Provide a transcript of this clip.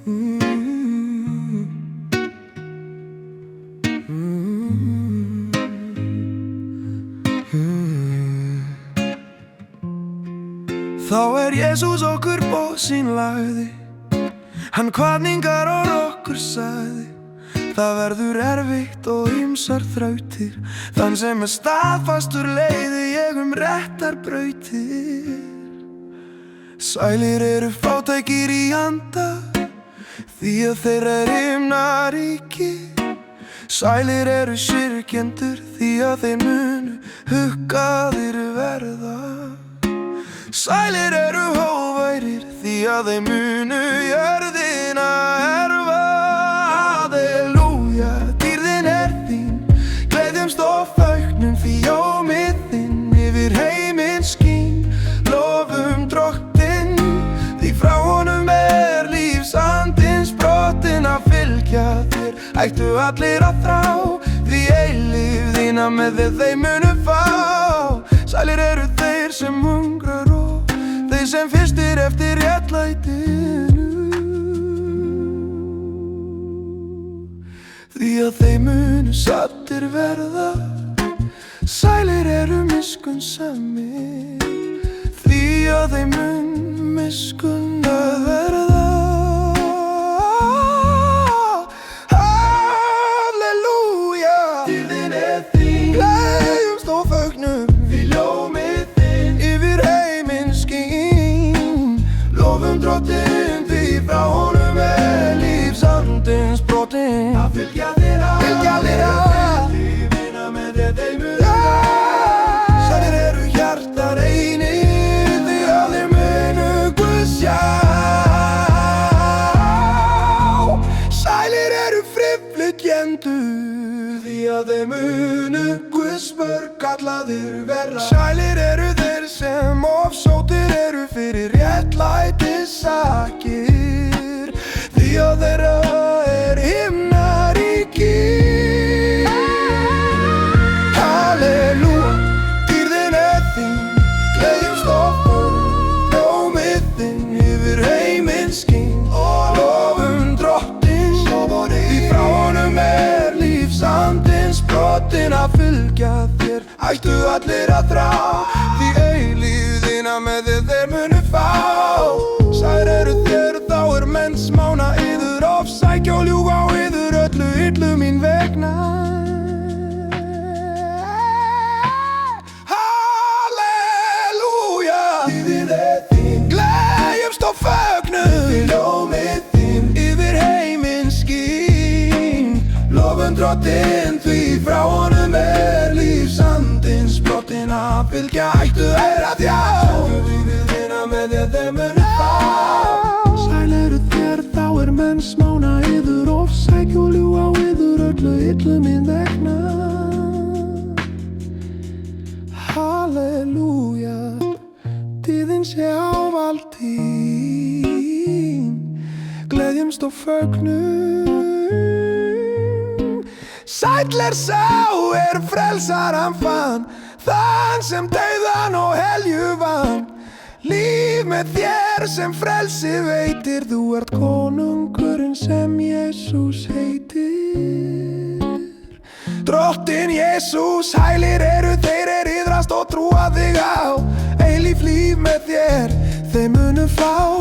Þá Jesús okkur bósín lagði, hann kvarningar okkur sagði: það verður erfitt og ýmsar þrautir, þann sem staðfastur leiði ég réttar brautir. Sælir fátækir í anda, því þeirra himnaríki. Sælir syrgjendur, því þeir munu huggaðir verða. Sælir hógværir, því þeir munu jörðina erfa. Halleluja, dýrðin þín, gleðjumst og fögnum, því ljómið þinn yfir heiminn skín. Lofum Drottinn, því frá honum lífsandinn sprottinn að fylgja þér. Ættu allir að þrá, því eilífð þína með þér þeir munu fá. Sælir þeir sem hungrar og þeir sem fyrstir eftir réttlætinu, því þeir munu saddir verða. Sælir miskunnsamir, því þeir munu miskunnað verða. Halleluja, dýrðin þín, gleðjumst og fögnum, því ljómið þinn yfir heiminn skín. Lofum Drottinn, því frá honum lífsandinn sprottinn að fylgja þér að. Lífina með þér þeir munu fá. Sælir hjartar einir, því þeir munu Guð sjá. Sælir friflytjendur, því þeir munu Guðs börn kallaðir verða. Sælir þeir sem ofsóttir fyrir réttlætis sakir, því þeirra himnaríki. Halleluja, dýrðin þín, gleðjumst og fögnum, ljómið þinn yfir heiminn skín. Lofum Drottinn, því frá honum lífsandinn sprottinn að fylgja þér. Ættu allir að þrá, því eilífð þína með þér þeir munu fá. Sælir þér, þá menn smána yður, ofsækja og ljúga á yður öllu illu mín vegna. Halleluja, dýrðin þín, gleðjumst og fögnum, því ljómið þinn yfir heiminn skín. Lofum Drottinn, því frá honum lífsandinn sprottinn að fylgja. Ættu þeir að þjá, lífið þína með þér þeir munu fá. Sælir þér, þá menn smána yður, ofsækja og ljúga á yður öllu illu mín vegna. Halleluja, dýrðin sé ávallt þín, gleðjumst og fögnum. Sæll sá frelsar hann fann, þann sem dauðan og helju vann. Líf með þér sem frelsi veitir, þú ert konungurinn sem Jesús heitir. Drottinn Jesús, hælir þeir iðrast og trúa þig á. Eilíft líf með þér þeir munu fá.